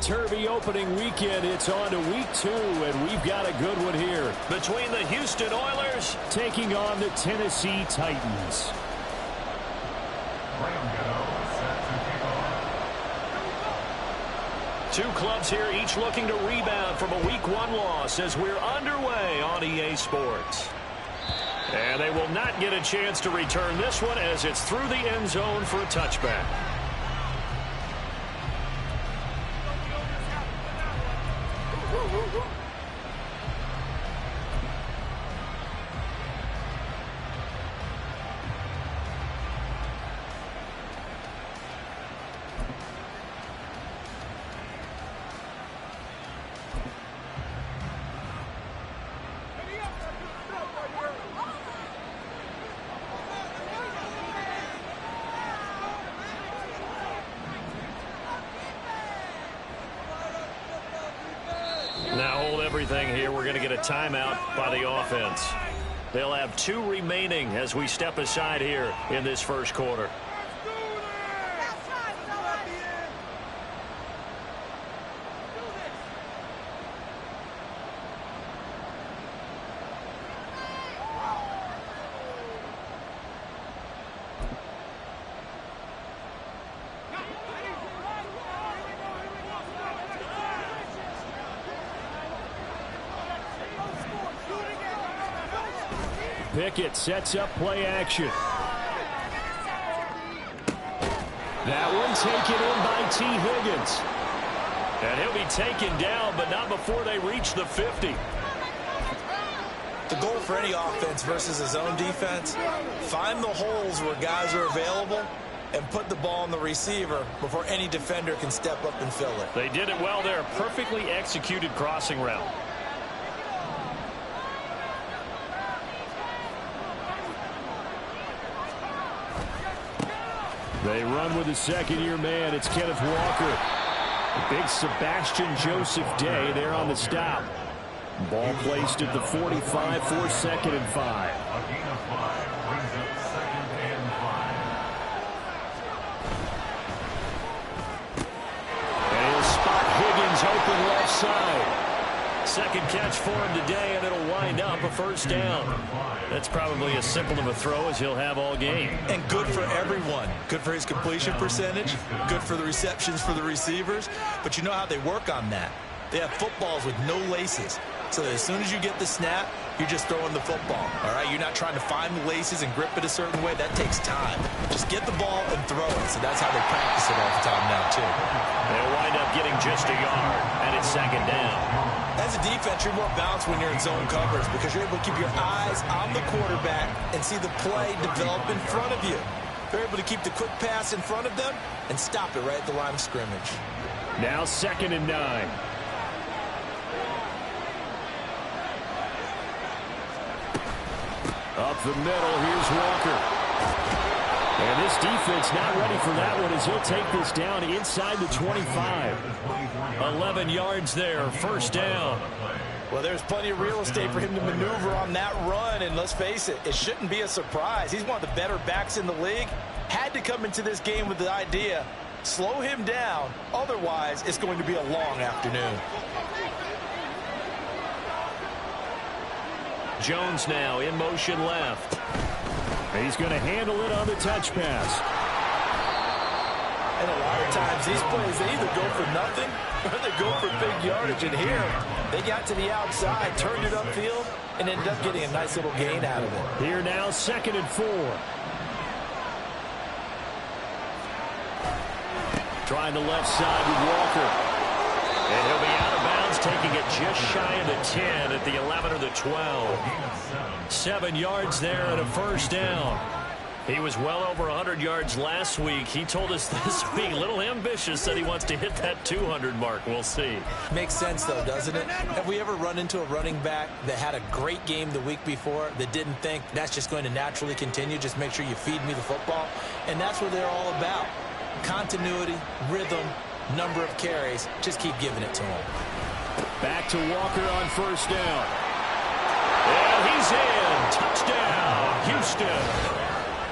topsy-turvy opening weekend. It's on to week 2, and we've got a good one here. Between the Houston Oilers taking on the Tennessee Titans. Two clubs here, each looking to rebound from a Week 1 loss as we're underway on EA Sports. And they will not get a chance to return this one as it's through the end zone for a touchback. Now hold everything here. We're going to get a timeout by the offense. They'll have 2 remaining as we step aside here in this first quarter. Pickett sets up play action. That one taken in by T. Higgins. And he'll be taken down, but not before they reach the 50. The goal for any offense versus his own defense, find the holes where guys are available and put the ball on the receiver before any defender can step up and fill it. They did it well there. Perfectly executed crossing route. They run with the second-year man. It's Kenneth Walker. Big Sebastian Joseph Day there on the stop. Ball placed at the 45 for 2nd and 5. And he'll spot Higgins open left side. Second catch for him today, and it'll wind up a first down. That's probably as simple of a throw as he'll have all game. And good for everyone. Good for his completion percentage. Good for the receptions for the receivers. But you know how they work on that. They have footballs with no laces. So as soon as you get the snap, you're just throwing the football. All right? You're not trying to find the laces and grip it a certain way. That takes time. Just get the ball and throw it. So that's how they practice it all the time now, too. They'll wind up getting just a yard, and it's 2nd down. As a defense, you're more balanced when you're in zone coverage because you're able to keep your eyes on the quarterback and see the play develop in front of you. They're able to keep the quick pass in front of them and stop it right at the line of scrimmage. Now 2nd and 9. Up the middle, here's Walker. And this defense not ready for that one as he'll take this down inside the 25. 11 yards there, first down. Well, there's plenty of real estate for him to maneuver on that run, and let's face it, it shouldn't be a surprise. He's one of the better backs in the league. Had to come into this game with the idea, slow him down, otherwise it's going to be a long afternoon. Jones now in motion left. He's going to handle it on the touch pass. And a lot of times these plays, they either go for nothing or they go for big yardage. And here, they got to the outside, turned it upfield, and ended up getting a nice little gain out of it. Here now, 2nd and 4. Trying the left side with Walker. And he'll be out of bounds, taking it just shy of the 10 at the 11 or the 12. 7 yards there and a first down. He was well over 100 yards last week. He told us this week, a little ambitious, said he wants to hit that 200 mark. We'll see. Makes sense, though, doesn't it? Have we ever run into a running back that had a great game the week before that didn't think that's just going to naturally continue? Just make sure you feed me the football. And that's what they're all about. Continuity, rhythm, number of carries. Just keep giving it to him. Back to Walker on first down. And he's in. Touchdown, Houston.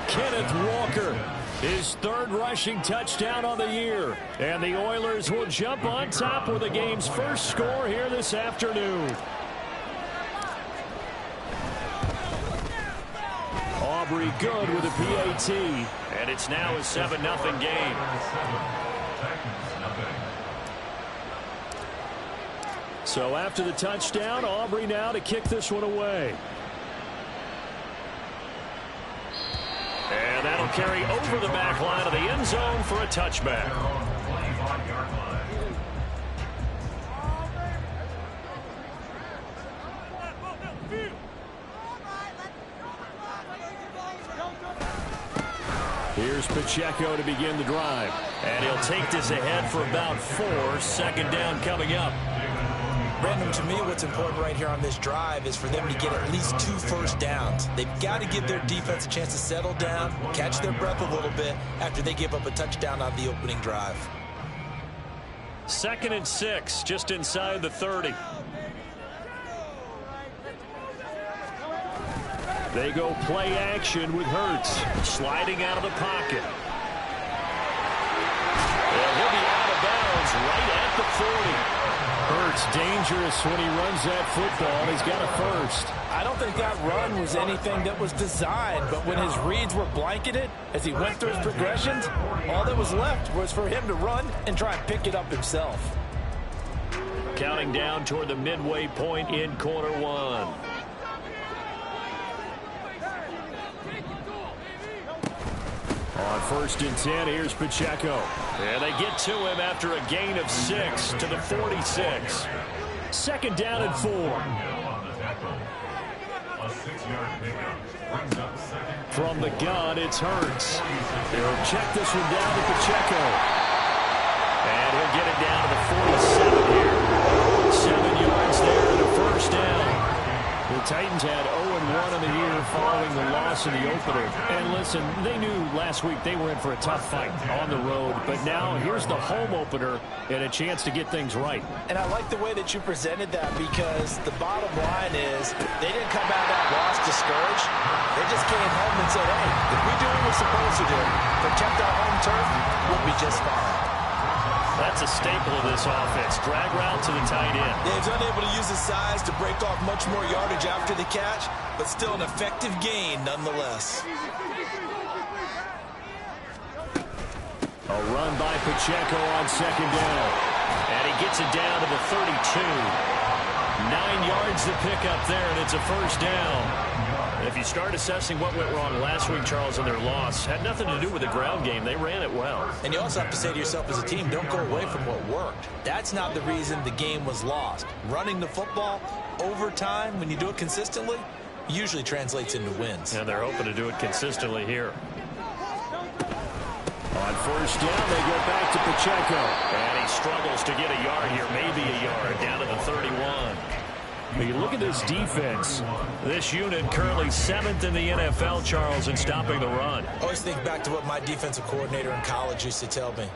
Kenneth Walker His third rushing touchdown on the year. And the Oilers will jump on top with the game's first score here this afternoon. Aubrey good with a PAT. And it's now a 7-0 game. So after the touchdown, Aubrey now to kick this one away. And that'll carry over the back line of the end zone for a touchback. Here's Pacheco to begin the drive. And he'll take this ahead for about 4. Second down coming up. Brandon, to me, what's important right here on this drive is for them to get at least 2 first downs. They've got to give their defense a chance to settle down, catch their breath a little bit after they give up a touchdown on the opening drive. 2nd and 6, just inside the 30. They go play action with Hurts. Sliding out of the pocket. And he'll be out of bounds right at the 40. Hurts dangerous when he runs that football. He's got a first. I don't think that run was anything that was designed, but when his reads were blanketed as he went through his progressions, all that was left was for him to run and try and pick it up himself. Counting down toward the midway point in quarter 1. On 1st and 10, here's Pacheco. And they get to him after a gain of 6 to the 46. 2nd down and 4. From the gun, it's Hurts. They'll check this one down to Pacheco. And he'll get it down to the 47 here. 7 yards there and a first down. The Titans had 0-1 in the year following the loss in the opener. And listen, they knew last week they were in for a tough fight on the road. But now here's the home opener and a chance to get things right. And I like the way that you presented that, because the bottom line is they didn't come out of that loss discouraged. They just came home and said, hey, if we do what we're supposed to do, protect our home turf, we'll be just fine. That's a staple of this offense. Drag route to the tight end. Yeah, he's unable to use his size to break off much more yardage after the catch, but still an effective gain nonetheless. A run by Pacheco on 2nd down. And he gets it down to the 32. 9 yards to pick up there, and it's a first down. If you start assessing what went wrong last week, Charles, in their loss, had nothing to do with the ground game. They ran it well. And you also have to say to yourself as a team, don't go away from what worked. That's not the reason the game was lost. Running the football over time, when you do it consistently, usually translates into wins. And they're hoping to do it consistently here. On 1st down, they go back to Pacheco. And he struggles to get a yard here, maybe a yard, down to the 31. But you look at this defense. This unit currently 7th in the NFL, Charles, in stopping the run. I always think back to what my defensive coordinator in college used to tell me.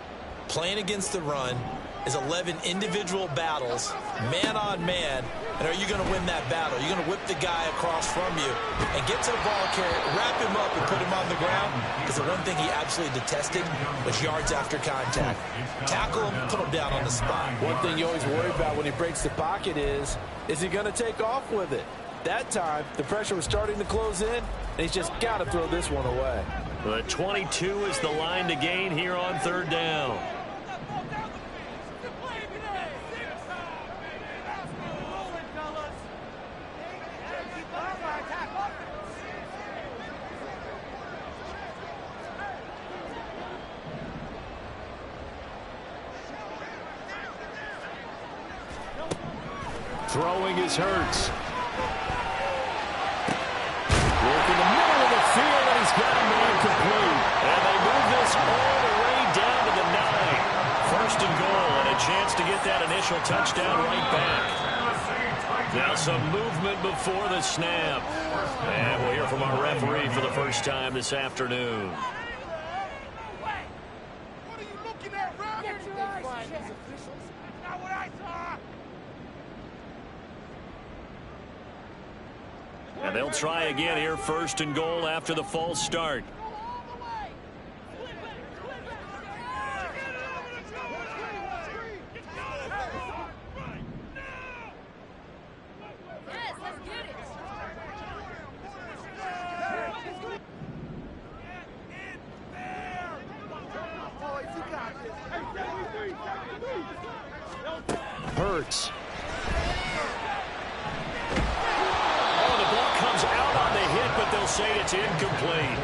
Playing against the run is 11 individual battles, man on man, and are you going to win that battle? You're going to whip the guy across from you and get to the ball carrier, wrap him up, and put him on the ground, because the one thing he absolutely detested was yards after contact. Tackle him, put him down on the spot. One thing you always worry about when he breaks the pocket is he going to take off with it? That time, the pressure was starting to close in, and he's just got to throw this one away. The 22 is the line to gain here on 3rd down. Throwing is Hurts. Work in the middle of the field, and he's got a man complete. And they move this all the way down to the 9. 1st and goal, and a chance to get that initial touchdown right back. Now some movement before the snap. And we'll hear from our referee for the first time this afternoon. And they'll try again here, 1st and goal after the false start. Hurts. Oh, the ball comes out on the hit, but they'll say it's incomplete.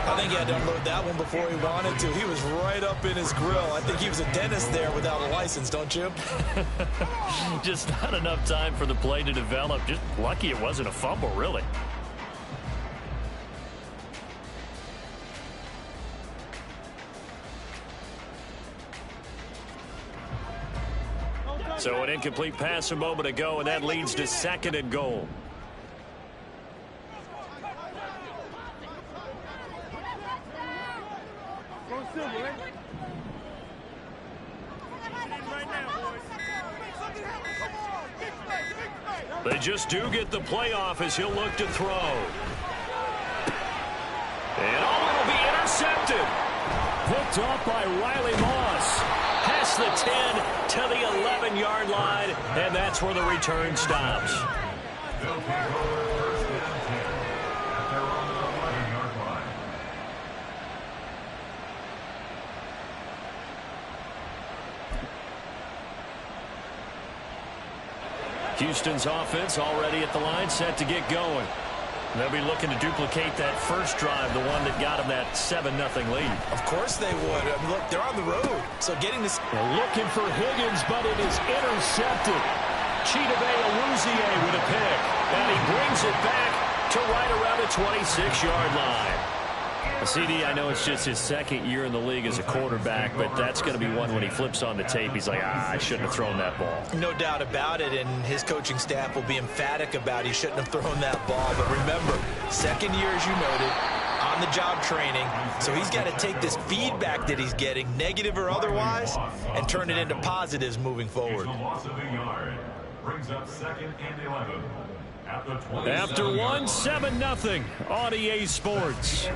I think he had to unload that one before he wanted to. He was right up in his grill. I think he was a dentist there without a license, don't you? Just not enough time for the play to develop. Just lucky it wasn't a fumble, really. So an incomplete pass a moment ago, and that leads to 2nd and goal. They just do get the playoff as he'll look to throw. And it'll be intercepted. Picked off by Riley Moss. Past the 10 to the 11-yard line, and that's where the return stops. Houston's offense already at the line, set to get going. They'll be looking to duplicate that first drive, the one that got them that 7-0 lead. Of course they would. I mean, look, they're on the road. So getting this... They're looking for Higgins, but it is intercepted. Chidobe Awuzie with a pick. And he brings it back to right around the 26-yard line. CD, I know it's just his 2nd year in the league as a quarterback, but that's going to be one when he flips on the tape. He's like, I shouldn't have thrown that ball. No doubt about it, and his coaching staff will be emphatic about he shouldn't have thrown that ball. But remember, 2nd year, as you noted, on-the-job training, so he's got to take this feedback that he's getting, negative or otherwise, and turn it into positives moving forward. Brings up 2nd and 11. After 7-0 on EA Sports.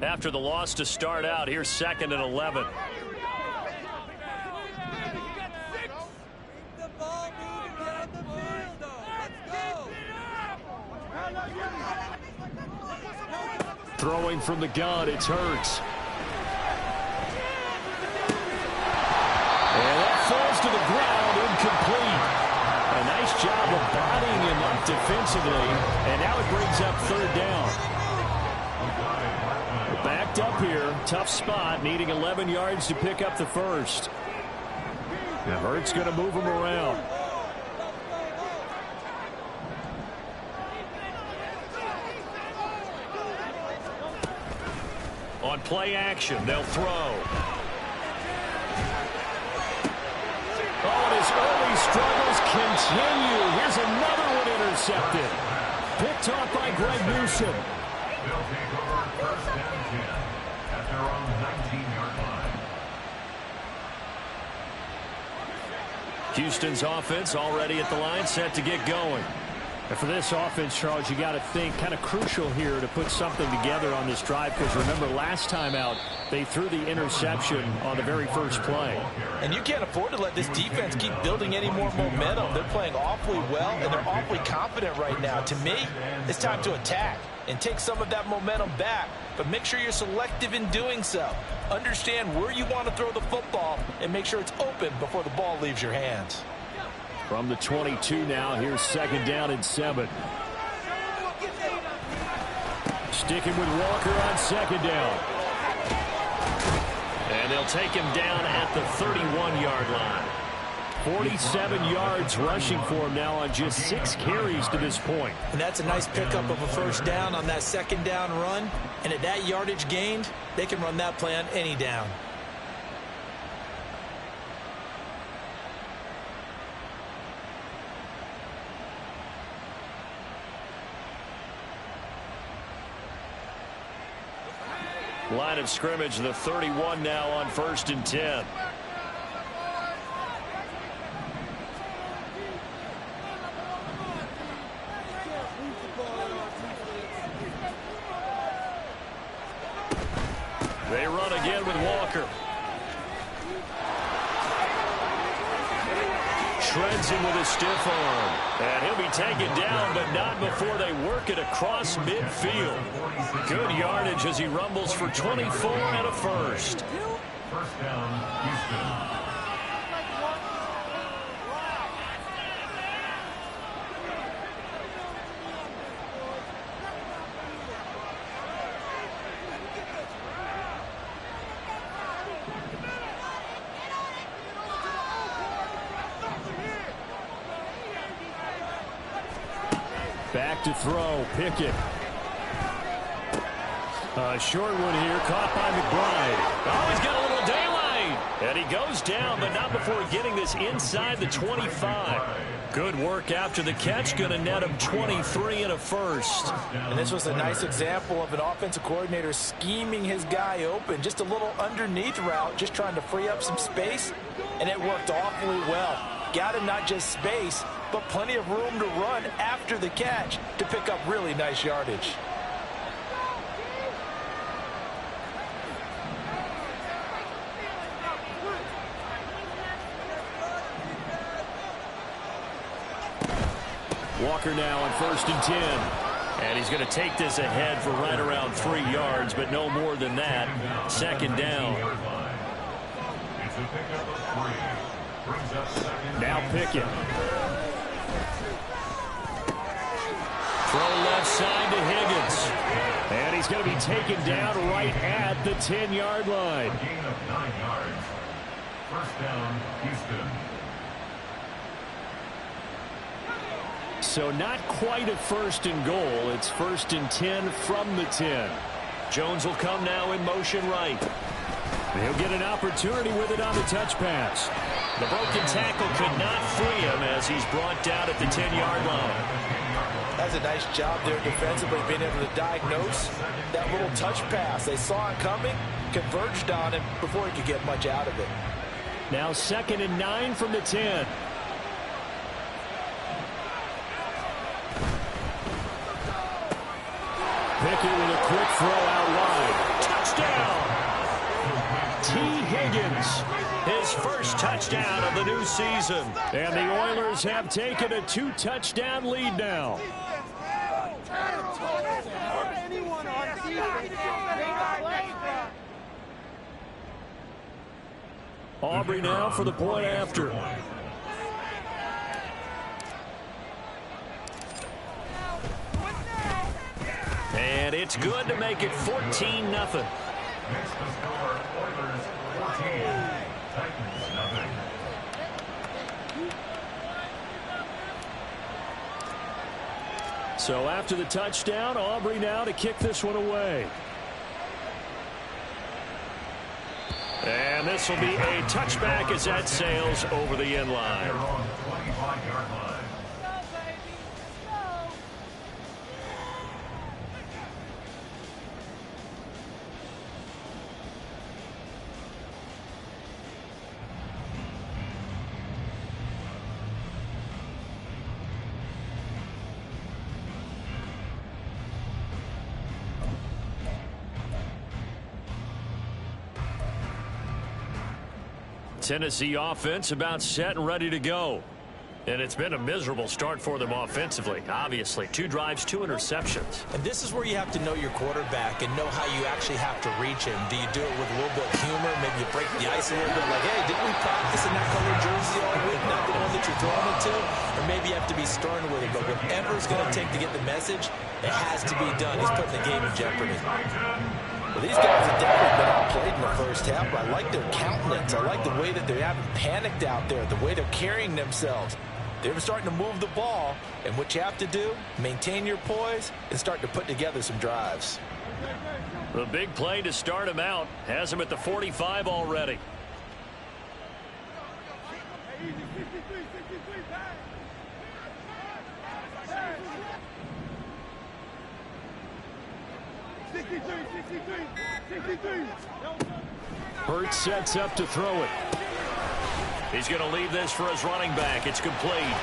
After the loss to start out, here's 2nd and 11. Throwing from the gun, it's Hurts. And that falls to the ground, incomplete. A nice job of bodying him up defensively, and now it brings up 3rd down. Backed up here, tough spot, needing 11 yards to pick up the first. Now Hurts going to move him around. On play action, they'll throw. Oh, and his early struggles continue. Here's another one intercepted. Picked off by Greg Newsom. They'll take over 1st and 10 at their own 19-yard line. Houston's offense already at the line, set to get going. And for this offense, Charles, you got to think kind of crucial here to put something together on this drive, because remember last time out they threw the interception on the very first play. And you can't afford to let this defense keep building any more momentum. They're playing awfully well, and they're awfully confident right now. To me, it's time to attack and take some of that momentum back, but make sure you're selective in doing so. Understand where you want to throw the football and make sure it's open before the ball leaves your hands. From the 22 now, here's 2nd down and 7. Sticking with Walker on 2nd down. And they'll take him down at the 31-yard line. 47 yards rushing for him now on just 6 carries to this point. And that's a nice pickup of a 1st down on that 2nd down run. And at that yardage gained, they can run that play on any down. Line of scrimmage, the 31 now on 1st and 10. They run again with Walker. shreds him with a stiff arm. And he'll be taken down, but not before they work it across midfield. Good yardage as he rumbles for 24 and a first. First down, Houston. Back to throw, Pickett. A short one here, caught by McBride. Oh, he's got a little daylight. And he goes down, but not before getting this inside the 25. Good work after the catch, going to net him 23 and a first. And this was a nice example of an offensive coordinator scheming his guy open. Just a little underneath route, just trying to free up some space, and it worked awfully well. Got him not just space, but plenty of room to run after the catch to pick up really nice yardage. Walker now on 1st and 10. And he's going to take this ahead for right around 3 yards, but no more than that. 2nd down. Now Pickett. Throw left side to Higgins. And he's going to be taken down right at the 10-yard line. Gain of 9 yards. First down, Houston. So not quite a 1st and goal. It's 1st and 10 from the 10. Jones will come now in motion right. He'll get an opportunity with it on the touch pass. The broken tackle could not free him as he's brought down at the 10-yard line. That's a nice job there defensively, being able to diagnose that little touch pass. They saw it coming, converged on it before he could get much out of it. Now 2nd and 9 from the 10. Pickett with a quick throw out wide. Touchdown! T. Higgins. His first touchdown of the new season. And the Oilers have taken a 2-touchdown lead now. Aubrey now for the point after. And it's good to make it 14-0. Next to score, Oilers 14, Titans nothing. So after the touchdown, Aubrey now to kick this one away. And this will be a touchback as that sails over the end line. They're on the 25-yard line. Tennessee offense about set and ready to go. And it's been a miserable start for them offensively. Obviously, 2 drives, 2 interceptions. And this is where you have to know your quarterback and know how you actually have to reach him. Do you do it with a little bit of humor? Maybe you break the ice a little bit like, hey, didn't we practice in that colored jersey all week? Not the one that you're throwing it to? Or maybe you have to be stern with it. But whatever it's going to take to get the message, it has to be done. He's putting the game in jeopardy. Well, these guys have definitely been outplayed in the first half, but I like their countenance. I like the way that they haven't panicked out there, the way they're carrying themselves. They're starting to move the ball, and what you have to do, maintain your poise and start to put together some drives. The big play to start him out has him at the 45 already. Hurts sets up to throw it. He's going to leave this for his running back. It's complete.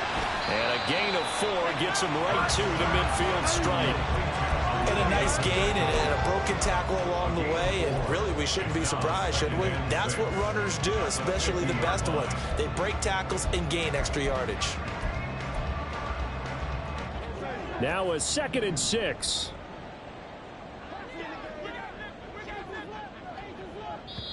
And a gain of 4 gets him right to the midfield stripe. And a nice gain and a broken tackle along the way, and really we shouldn't be surprised, should we? That's what runners do, especially the best ones. They break tackles and gain extra yardage. Now a 2nd and 6.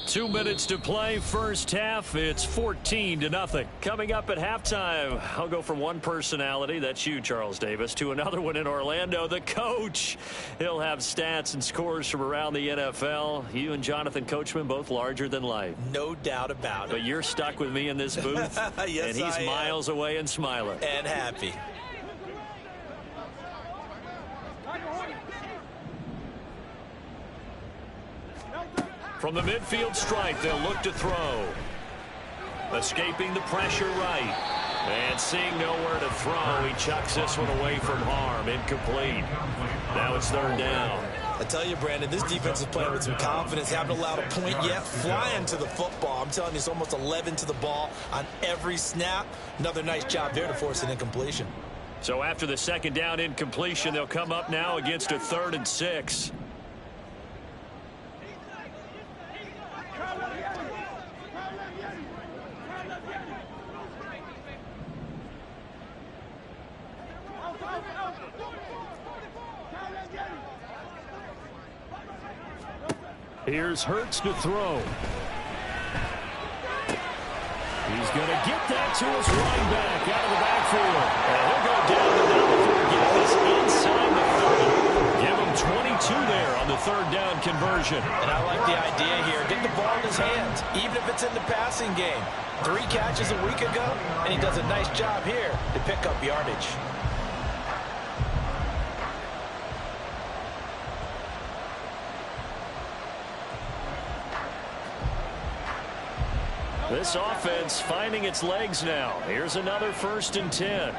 2 minutes to play, first half. It's 14-0. Coming up at halftime, I'll go from one personality, that's you, Charles Davis, to another one in Orlando, the coach. He'll have stats and scores from around the NFL. You and Jonathan Coachman both larger than life. No doubt about it. But you're stuck with me in this booth, yes, and he's miles away and smiling. And happy. From the midfield stripe, they'll look to throw. Escaping the pressure right. And seeing nowhere to throw, he chucks this one away from harm. Incomplete. Now it's 3rd down. I tell you, Brandon, this defense is playing with some confidence. Haven't allowed a point yet. Flying to the football. I'm telling you, it's almost 11 to the ball on every snap. Another nice job there to force an incompletion. So after the 2nd down incompletion, they'll come up now against a 3rd and 6. Here's Hurts to throw. He's going to get that to his running back out of the backfield. And he'll go down and now before he gets this inside the 30. Give him 22 there on the 3rd down conversion. And I like the idea here. Get the ball in his hands, even if it's in the passing game. 3 catches a week ago, and he does a nice job here to pick up yardage. This offense finding its legs now. Here's another 1st and 10.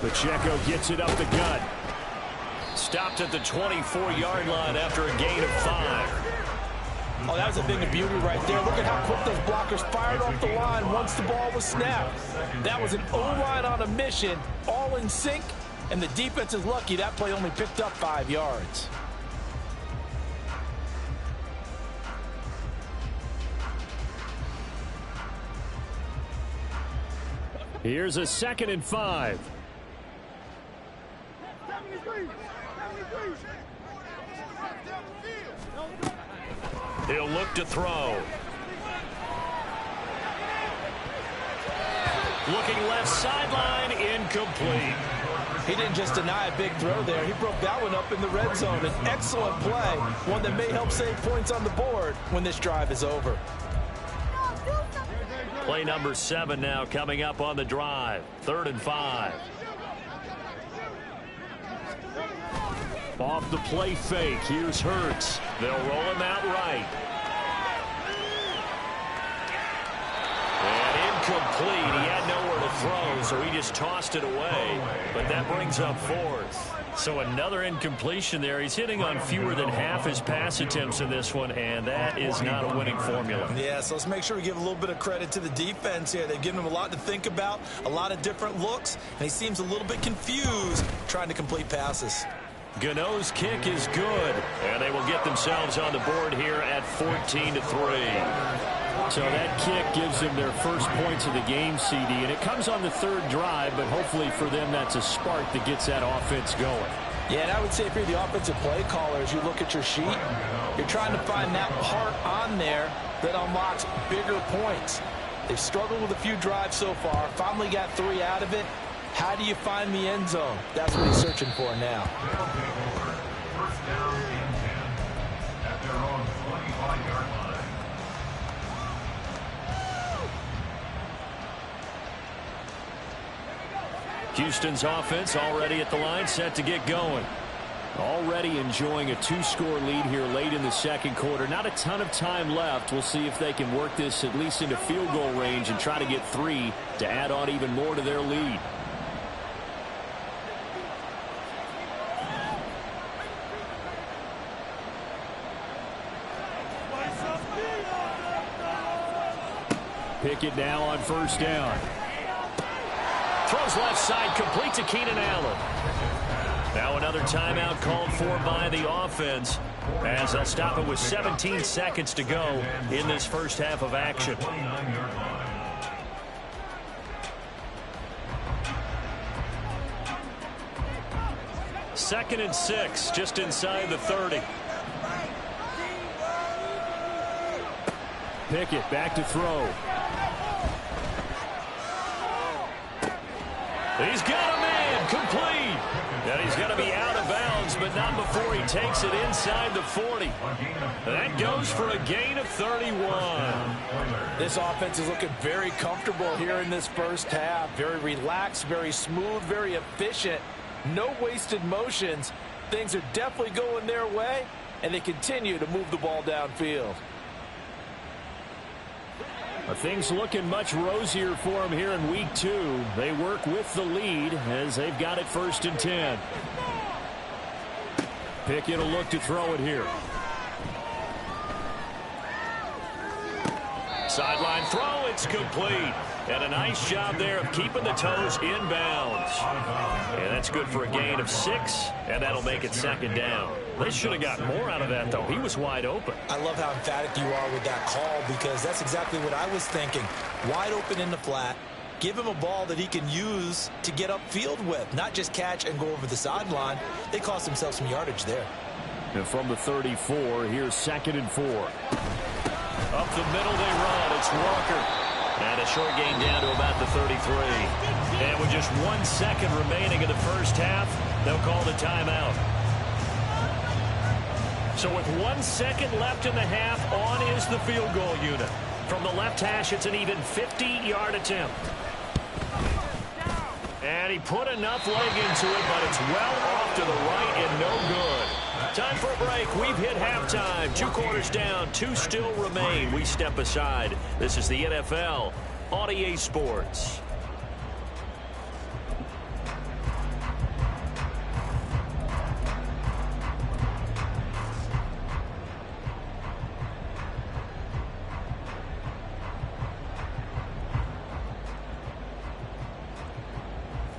Pacheco gets it up the gut. Stopped at the 24-yard line after a gain of 5. Oh, that was a thing of beauty right there. Look at how quick those blockers fired off the line once the ball was snapped. That was an O-line on a mission, all in sync. And the defense is lucky that play only picked up 5 yards. Here's a 2nd and 5. He'll look to throw. Looking left sideline, incomplete. He didn't just deny a big throw there. He broke that one up in the red zone. An excellent play, one that may help save points on the board when this drive is over. Play number 7 now coming up on the drive. 3rd and 5. Off the play fake. Here's Hurts. They'll roll him out right. And incomplete. He had nowhere to throw, so he just tossed it away. But that brings up 4th. So another incompletion there. He's hitting on fewer than half his pass attempts in this one, and that is not a winning formula. Yeah, so let's make sure we give a little bit of credit to the defense here. They've given him a lot to think about, a lot of different looks, and he seems a little bit confused trying to complete passes. Gano's kick is good, and they will get themselves on the board here at 14-3. So that kick gives them their first points of the game, CD, and it comes on the 3rd drive, but hopefully for them that's a spark that gets that offense going. Yeah, and I would say if you're the offensive play caller, as you look at your sheet, you're trying to find that part on there that unlocks bigger points. They've struggled with a few drives so far, finally got 3 out of it. How do you find the end zone? That's what he's searching for now. First down and 10 at their own 25-yard line. Houston's offense already at the line, set to get going. Already enjoying a 2-score lead here late in the 2nd quarter. Not a ton of time left. We'll see if they can work this at least into field goal range and try to get 3 to add on even more to their lead. Pickett now on first down. Throws left side, complete to Keenan Allen. Now another timeout called for by the offense, as they'll stop it with 17 seconds to go in this first half of action. Second and 6, just inside the 30. Pickett back to throw. He's got a man, complete. And he's going to be out of bounds, but not before he takes it inside the 40. That goes for a gain of 31. This offense is looking very comfortable here in this first half. Very relaxed, very smooth, very efficient. No wasted motions. Things are definitely going their way, and they continue to move the ball downfield. Things looking much rosier for them here in week 2. They work with the lead as they've got it first and 10. Pickett will look to throw it here. Sideline throw, it's complete. And a nice job there of keeping the toes in bounds. And that's good for a gain of 6, and that'll make it second down. They should have got more out of that, though. He was wide open. I love how emphatic you are with that call, because that's exactly what I was thinking. Wide open in the flat. Give him a ball that he can use to get upfield with, not just catch and go over the sideline. They cost themselves some yardage there. And from the 34, here's second and 4. Up the middle they run. It's Walker. And a short gain down to about the 33. And with just 1 second remaining in the first half, they'll call the timeout. So with 1 second left in the half, on is the field goal unit. From the left hash, it's an even 50-yard attempt. And he put enough leg into it, but it's well off to the right and no good. Time for a break. We've hit halftime. 2 quarters down. 2 still remain. We step aside. This is the NFL on EA Sports.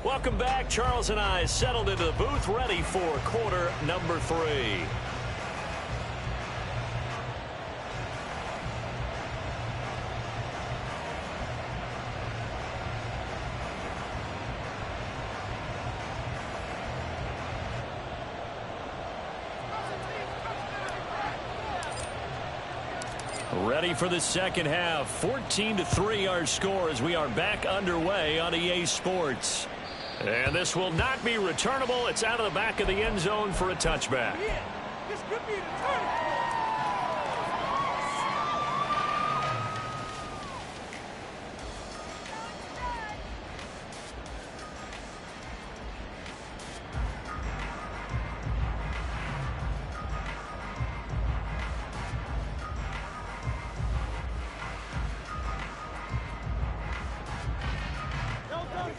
Welcome back. Charles and I settled into the booth, ready for quarter number 3. Ready for the second half. 14-3 our score as we are back underway on EA Sports. And this will not be returnable. It's out of the back of the end zone for a touchback. This could be a return.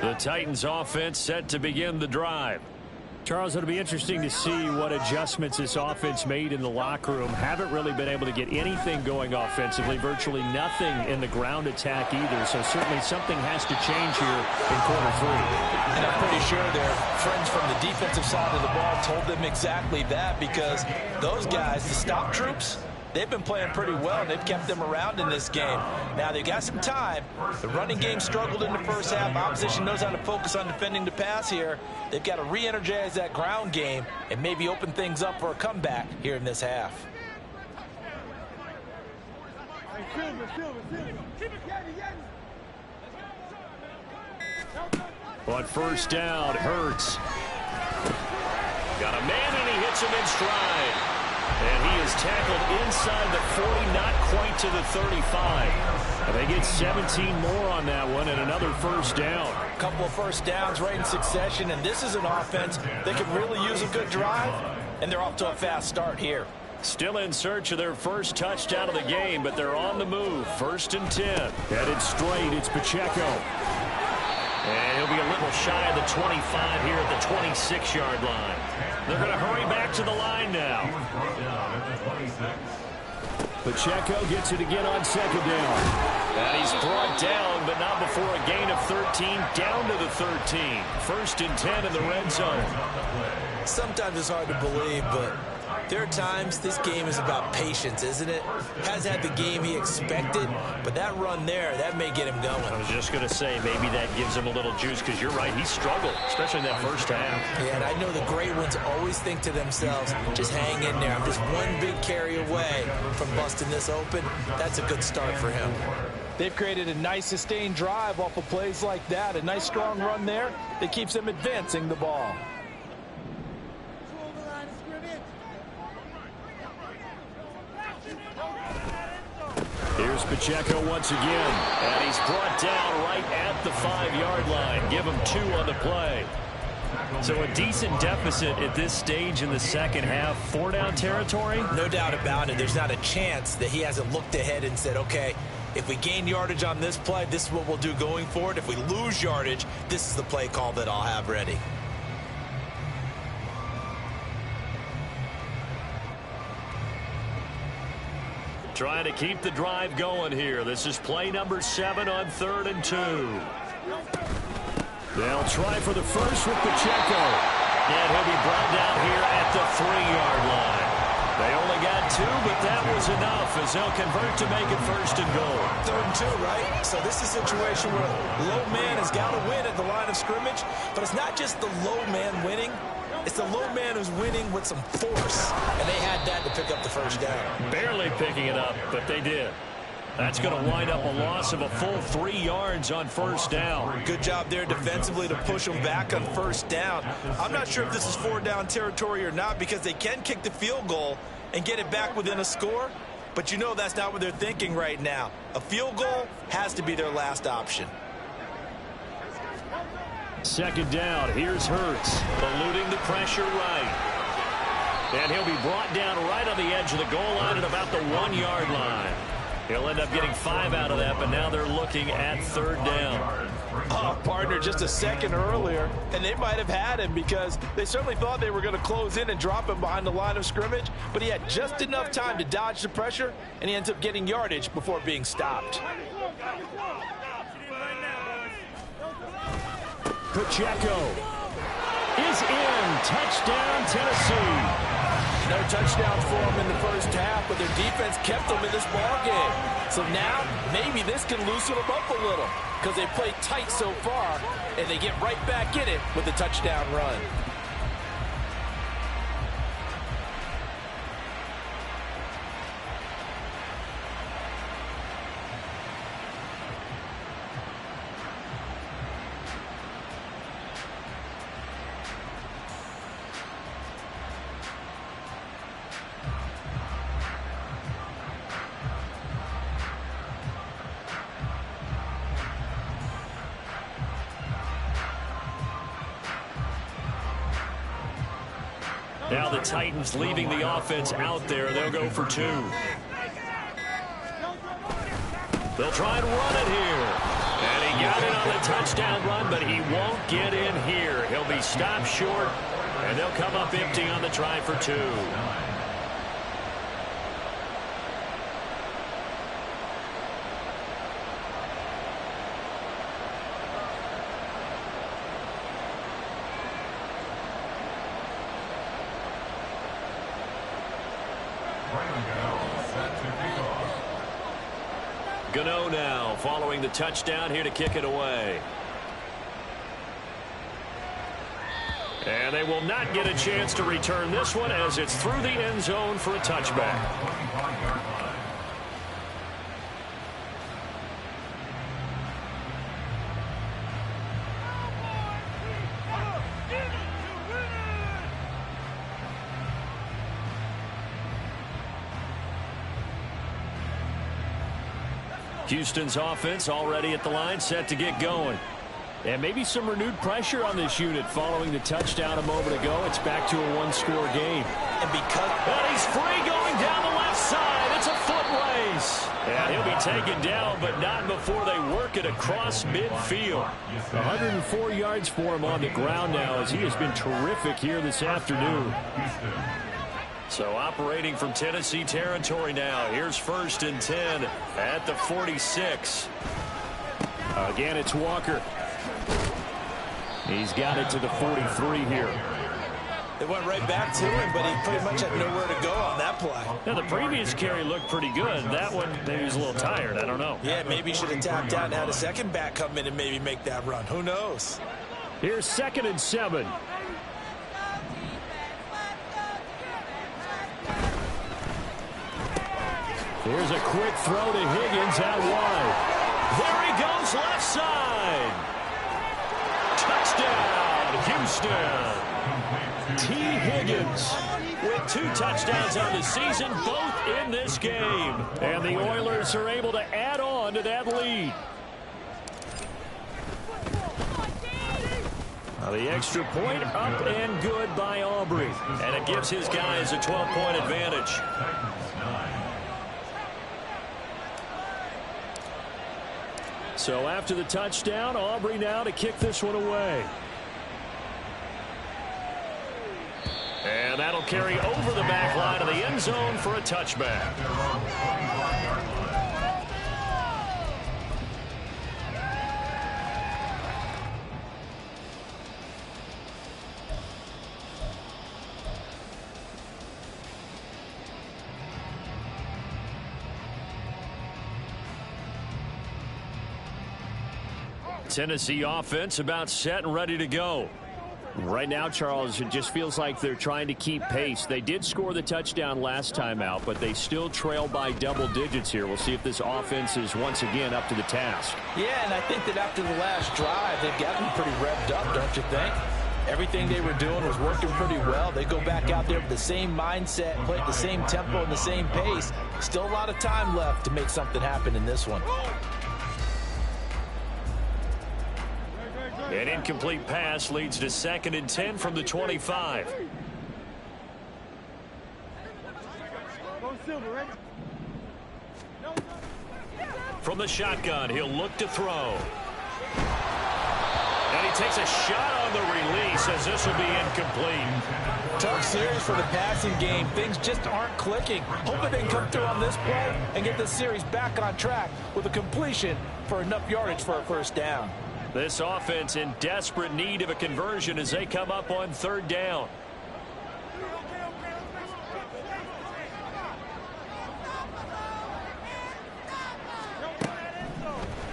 The Titans offense set to begin the drive. Charles, it'll be interesting to see what adjustments this offense made in the locker room. Haven't really been able to get anything going offensively, virtually nothing in the ground attack either. So certainly something has to change here in quarter 3. And I'm pretty sure their friends from the defensive side of the ball told them exactly that, because those guys, the stop troops, they've been playing pretty well, and they've kept them around in this game. Now, they've got some time. The running game struggled in the first half. Opposition knows how to focus on defending the pass here. They've got to re-energize that ground game and maybe open things up for a comeback here in this half. On first down, Hurts. Got a man, and he hits him in stride. And he is tackled inside the 40, not quite to the 35. And they get 17 more on that one and another first down. A couple of first downs right in succession, and this is an offense that could really use a good drive, and they're off to a fast start here. Still in search of their first touchdown of the game, but they're on the move. First and 10. Headed straight, it's Pacheco. And he'll be a little shy of the 25 here at the 26-yard line. They're going to hurry back to the line now. Pacheco gets it again on second down. And he's brought down, but not before a gain of 13, down to the 13. 1st and 10 in the red zone. Sometimes it's hard to believe, but there are times this game is about patience, isn't it? Has had the game he expected, but that run there, that may get him going. I was just going to say, maybe that gives him a little juice, because you're right, he struggled, especially in that first half. Yeah, and I know the great ones always think to themselves, just hang in there. I'm just one big carry away from busting this open. That's a good start for him. They've created a nice sustained drive off of plays like that. A nice strong run there that keeps them advancing the ball. Here's Pacheco once again. And he's brought down right at the 5-yard line. Give him 2 on the play. So a decent deficit at this stage in the second half. 4-down territory? No doubt about it. There's not a chance that he hasn't looked ahead and said, okay, if we gain yardage on this play, this is what we'll do going forward. If we lose yardage, this is the play call that I'll have ready. Trying to keep the drive going here. This is play number 7 on 3rd and 2. They'll try for the first with Pacheco. And he'll be brought down here at the 3-yard line. They only got 2, but that was enough as they'll convert to make it 1st and goal. 3rd and 2, right? So this is a situation where low man has got to win at the line of scrimmage, but it's not just the low man winning. It's the low man who's winning with some force, and they had that to pick up the 1st down. Barely picking it up, but they did. That's going to wind up a loss of a full 3 yards on 1st down. Good job there defensively to push them back on 1st down. I'm not sure if this is 4-down territory or not, because they can kick the field goal and get it back within a score, but you know that's not what they're thinking right now. A field goal has to be their last option. 2nd down. Here's Hurts. Eluding the pressure right. And he'll be brought down right on the edge of the goal line at about the 1-yard line. He'll end up getting 5 out of that, but now they're looking at 3rd down. Oh, partner, just a second earlier, and they might have had him because they certainly thought they were going to close in and drop him behind the line of scrimmage, but he had just enough time to dodge the pressure, and he ends up getting yardage before being stopped. Pacheco is in. Touchdown, Tennessee. No touchdowns for them in the first half, but their defense kept them in this ball game. So now, maybe this can loosen them up a little because they played tight so far, and they get right back in it with the touchdown run. Now the Titans leaving the offense out there. They'll go for 2. They'll try and run it here. And he got it on the touchdown run, but he won't get in here. He'll be stopped short, and they'll come up empty on the try for 2. Gano now following the touchdown here to kick it away. And they will not get a chance to return this one as it's through the end zone for a touchback. Houston's offense already at the line, set to get going. And maybe some renewed pressure on this unit following the touchdown a moment ago. It's back to a 1-score game. And he's free going down the left side. It's a foot race. And he'll be taken down, but not before they work it across midfield. 104 yards for him on the ground now as he has been terrific here this afternoon. So operating from Tennessee territory now. Here's 1st and 10 at the 46. Again, it's Walker. He's got it to the 43 here. They went right back to him, but he pretty much had nowhere to go on that play. Now, the previous carry looked pretty good. That one, maybe he was a little tired. I don't know. Yeah, maybe he should have tapped out and had a second back come in and maybe make that run. Who knows? Here's 2nd and 7. Here's a quick throw to Higgins out wide. There he goes, left side. Touchdown, Houston. T. Higgins with 2 touchdowns on the season, both in this game. And the Oilers are able to add on to that lead. Now the extra point up and good by Aubrey. And it gives his guys a 12-point advantage. So after the touchdown, Aubrey now to kick this one away. And that'll carry over the back line of the end zone for a touchback. Tennessee offense about set and ready to go. Right now, Charles, it just feels like they're trying to keep pace. They did score the touchdown last time out, but they still trail by double digits here. We'll see if this offense is once again up to the task. Yeah, and I think that after the last drive, they've gotten pretty revved up, don't you think? Everything they were doing was working pretty well. They go back out there with the same mindset, play at the same tempo and the same pace. Still a lot of time left to make something happen in this one. An incomplete pass leads to 2nd and 10 from the 25. From the shotgun, he'll look to throw. And he takes a shot on the release as this will be incomplete. Tough series for the passing game. Things just aren't clicking. Hoping they can come through on this play and get the series back on track with a completion for enough yardage for a 1st down. This offense in desperate need of a conversion as they come up on 3rd down.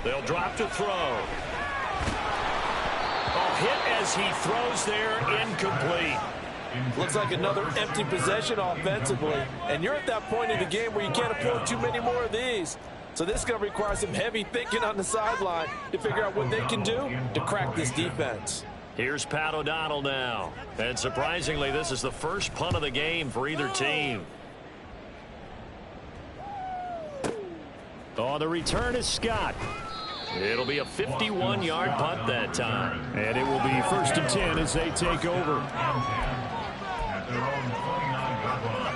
They'll drop to throw. Oh, hit as he throws there, incomplete. Looks like another empty possession offensively. And you're at that point in the game where you can't afford too many more of these. So this is going to require some heavy thinking on the sideline to figure out what they can do to crack this defense. Here's Pat O'Donnell now. And surprisingly, this is the first punt of the game for either team. Oh, the return is Scott. It'll be a 51-yard punt that time. And it will be 1st and 10 as they take over. At their own 29-yard line.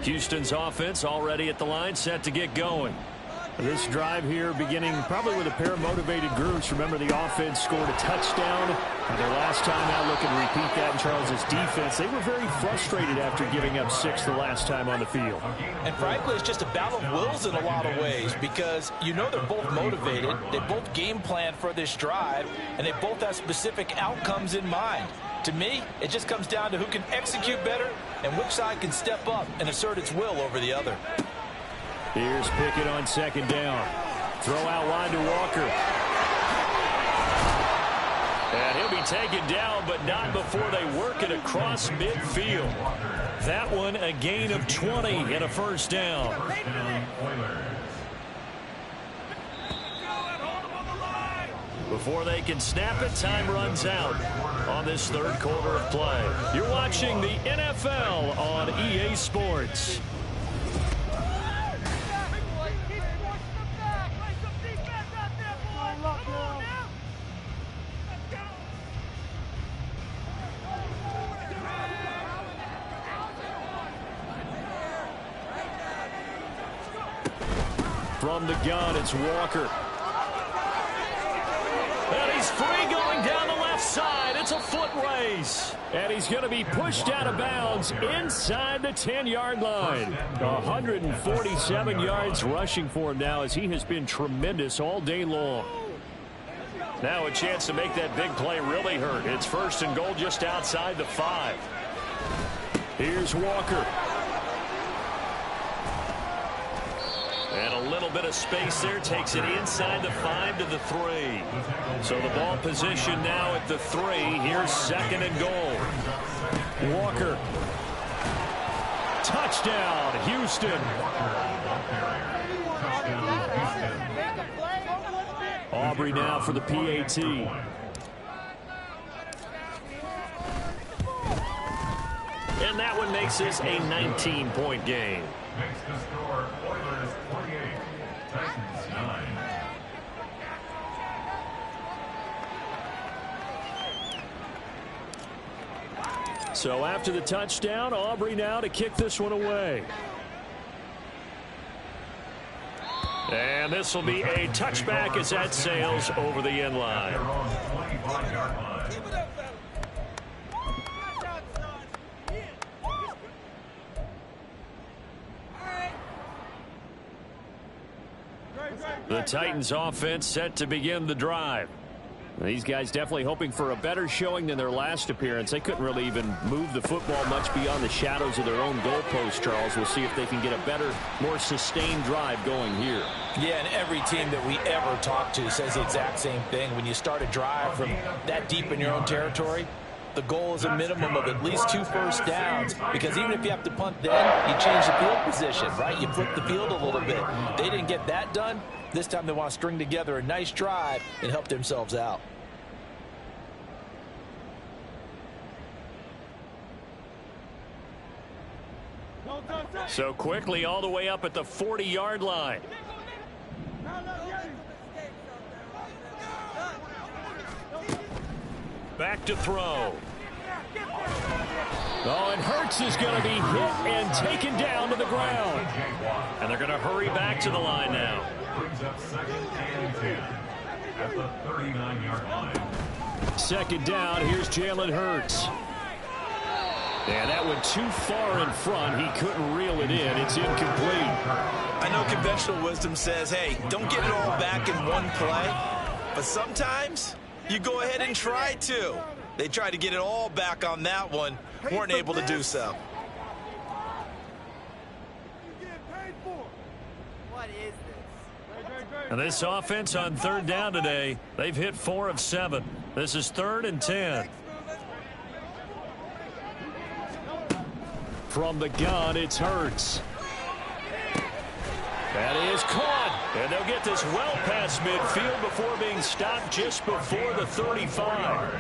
Houston's offense already at the line, set to get going. This drive here beginning probably with a pair of motivated groups. Remember, the offense scored a touchdown. Their last time out, looking to repeat that in Charles's defense. They were very frustrated after giving up 6 the last time on the field. And frankly, it's just a battle of wills in a lot of ways because you know they're both motivated. They both game plan for this drive, and they both have specific outcomes in mind. To me, it just comes down to who can execute better and which side can step up and assert its will over the other. Here's Pickett on 2nd down. Throw out wide to Walker. And he'll be taken down, but not before they work it across midfield. That one a gain of 20 and a 1st down. Before they can snap it, time runs out on this 3rd quarter of play. You're watching the NFL on EA Sports. From the gun, it's Walker. And he's free going down the left side. It's a foot race. And he's going to be pushed out of bounds inside the 10-yard line. 147 yards rushing for him now as he has been tremendous all day long. Now a chance to make that big play really hurt. It's 1st and goal just outside the 5. Here's Walker. And a little bit of space there. Takes it inside the 5 to the 3. So the ball position now at the 3. Here's 2nd and goal. Walker. Touchdown, Houston. Aubrey now for the PAT. And that one makes this a 19-point game. Makes the score Oilers 48, Titans 9. So after the touchdown, Aubrey now to kick this one away. And this will be a touchback as that sails over the end line. Their own 25-yard line. The Titans offense set to begin the drive. These guys definitely hoping for a better showing than their last appearance. They couldn't really even move the football much beyond the shadows of their own goalpost, Charles. We'll see if they can get a better, more sustained drive going here. Yeah, and every team that we ever talk to says the exact same thing. When you start a drive from that deep in your own territory, the goal is a minimum of at least 2 first downs, because even if you have to punt then, you change the field position, right? You flip the field a little bit. They didn't get that done. This time they want to string together a nice drive and help themselves out. So quickly all the way up at the 40-yard line. Back to throw. Oh, and Hurts is going to be hit and taken down to the ground. And they're going to hurry back to the line now. Brings up 2nd and 10 at the 39-yard line. 2nd down, here's Jalen Hurts. And that went too far in front. He couldn't reel it in. It's incomplete. I know conventional wisdom says, hey, don't get it all back in one play. But sometimes you go ahead and try to. They tried to get it all back on that one. Weren't able to do so. And this offense on 3rd down today, they've hit 4 of 7. This is 3rd and 10. From the gun, it's Hurts. That is caught. And they'll get this well past midfield before being stopped just before the 35.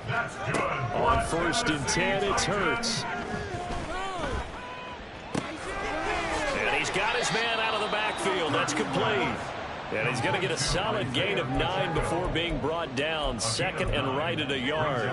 That's good. On 1st and 10, it's Hurts. And he's got his man out of the backfield. That's complete. And he's going to get a solid gain of 9 before being brought down. 2nd and right at a yard.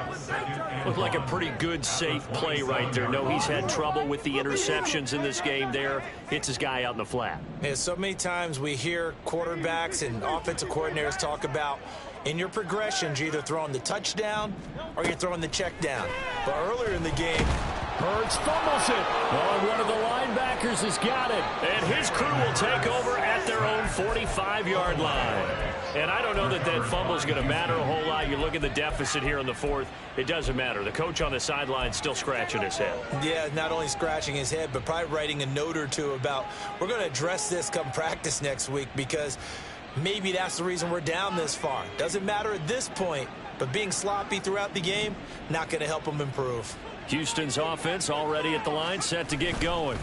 Looked like a pretty good, safe play right there. No, he's had trouble with the interceptions in this game there. Hits his guy out in the flat. Yeah, so many times we hear quarterbacks and offensive coordinators talk about in your progressions, you're either throwing the touchdown or you're throwing the check down. But earlier in the game, Hurts fumbles it. Oh, one of the linebackers has got it. And his crew will take over at their own 45-yard line. And I don't know that that fumble is going to matter a whole lot. You look at the deficit here in the 4th. It doesn't matter. The coach on the sideline still scratching his head. Yeah, not only scratching his head, but probably writing a note or two about we're going to address this come practice next week, because maybe that's the reason we're down this far. Doesn't matter at this point, but being sloppy throughout the game, not going to help them improve. Houston's offense already at the line, set to get going.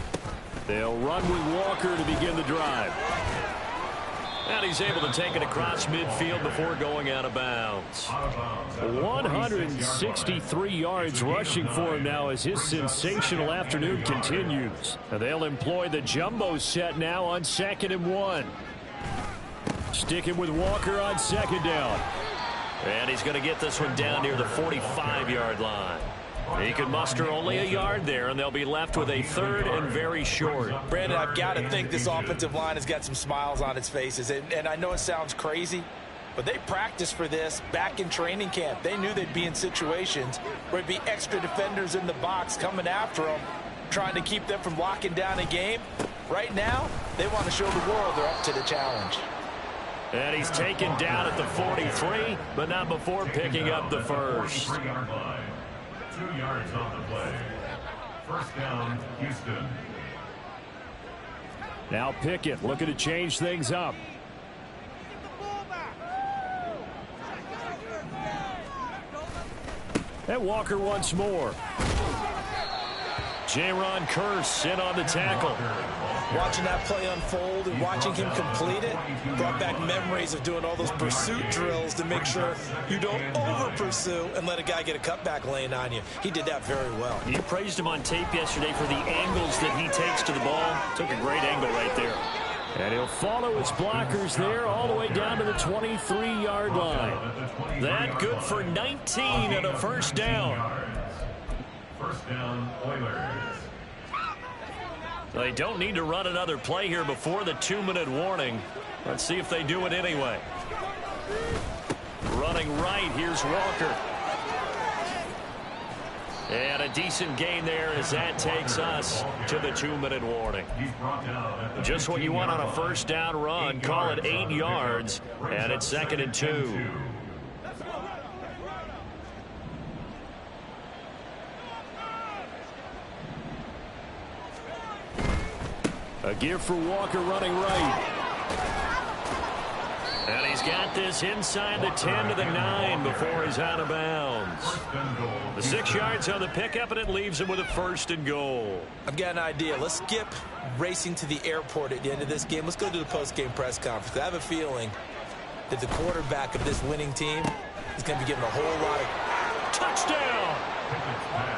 They'll run with Walker to begin the drive. And he's able to take it across midfield before going out of bounds. 163 yards rushing for him now as his sensational afternoon continues. And they'll employ the jumbo set now on 2nd and 1. Sticking with Walker on 2nd down. And he's going to get this one down near the 45-yard line. He could muster only a yard there, and they'll be left with a 3rd and very short. Brandon, I've got to think this offensive line has got some smiles on its faces. And I know it sounds crazy, but they practiced for this back in training camp. They knew they'd be in situations where there'd be extra defenders in the box coming after them, trying to keep them from locking down a game. Right now, they want to show the world they're up to the challenge. And he's taken down at the 43, but not before picking up the first. 43-yard line. 2 yards on the play. First down, Houston. Now Pickett looking to change things up. And Walker once more. Jaron Kearse in on the tackle. Watching that play unfold and watching him complete it brought back memories of doing all those pursuit drills to make sure you don't over-pursue and let a guy get a cutback lane on you. He did that very well. You praised him on tape yesterday for the angles that he takes to the ball. Took a great angle right there. And he'll follow his blockers there all the way down to the 23-yard line. That good for 19 and a first down. First down, Oilers. They don't need to run another play here before the 2-minute warning. Let's see if they do it anyway. Running right, here's Walker. And a decent gain there as that takes us to the 2-minute warning. Just what you want on a first down run. Call it 8 yards, and it's 2nd and 2. A give for Walker running right. And he's got this inside the 10 to the 9 before he's out of bounds. The 6 yards on the pickup, and it leaves him with a 1st and goal. I've got an idea. Let's skip racing to the airport at the end of this game. Let's go to the post-game press conference. I have a feeling that the quarterback of this winning team is going to be given a whole lot of... Touchdown!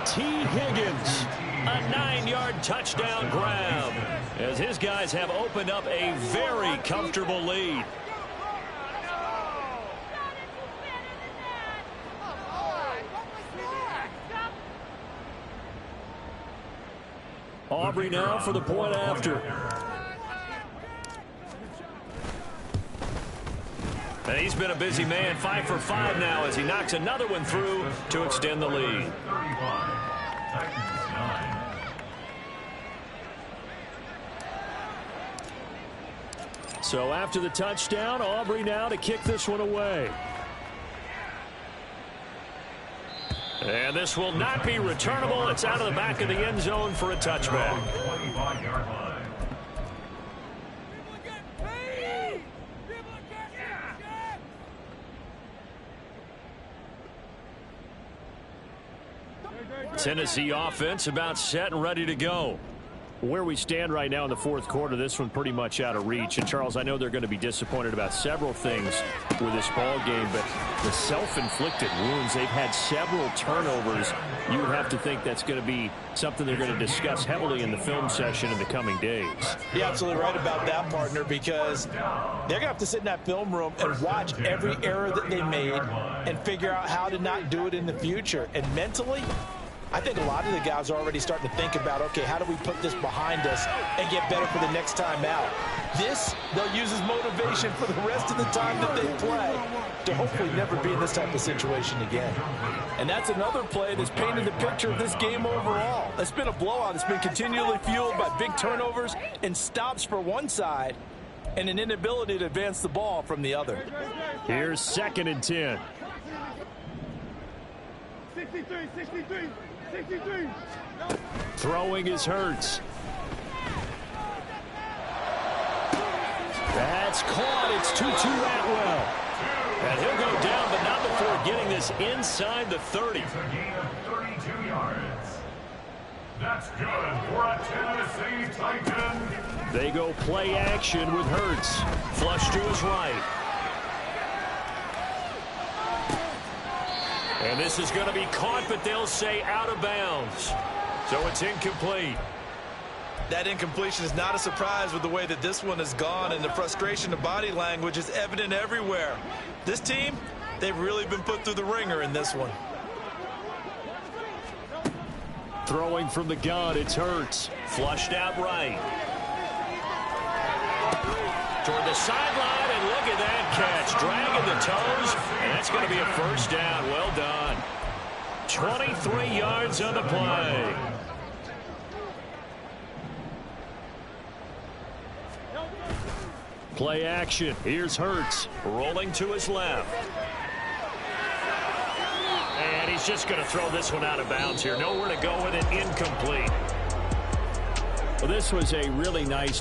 T. Higgins, a 9-yard touchdown grab, as his guys have opened up a very comfortable lead. Aubrey now for the point after. And he's been a busy man, 5 for 5 now as he knocks another one through to extend the lead. So after the touchdown, Aubrey now to kick this one away. And this will not be returnable. It's out of the back of the end zone for a touchback. 25-yard line. Tennessee offense about set and ready to go. Where we stand right now in the 4th quarter, this one pretty much out of reach. And, Charles, I know they're going to be disappointed about several things with this ball game, but the self-inflicted wounds, they've had several turnovers. You would have to think that's going to be something they're going to discuss heavily in the film session in the coming days. You're absolutely right about that, partner, because they're going to have to sit in that film room and watch every error that they made and figure out how to not do it in the future. And mentally, I think a lot of the guys are already starting to think about, okay, how do we put this behind us and get better for the next time out? This, they'll use as motivation for the rest of the time that they play to hopefully never be in this type of situation again. And that's another play that's painted the picture of this game overall. It's been a blowout. It's been continually fueled by big turnovers and stops for one side and an inability to advance the ball from the other. Here's 2nd and 10. 63, 63. 63. Throwing is Hurts. That's caught. It's Tutu Atwell. And he'll go down, but not before getting this inside the 30. It's a gain of 32 yards. That's good for a Tennessee Titan. They go play action with Hurts. Flush to his right. And this is going to be caught, but they'll say out of bounds. So it's incomplete. That incompletion is not a surprise with the way that this one has gone, and the frustration of body language is evident everywhere. This team, they've really been put through the ringer in this one. Throwing from the gun, it's Hurts. Flushed out right. Toward the sideline, and look at that catch. Dragging the toes, and that's going to be a first down. Well done. 23 yards on the play. Play action. Here's Hurts. Rolling to his left. And he's just going to throw this one out of bounds here. Nowhere to go with it. Incomplete. Well, this was a really nice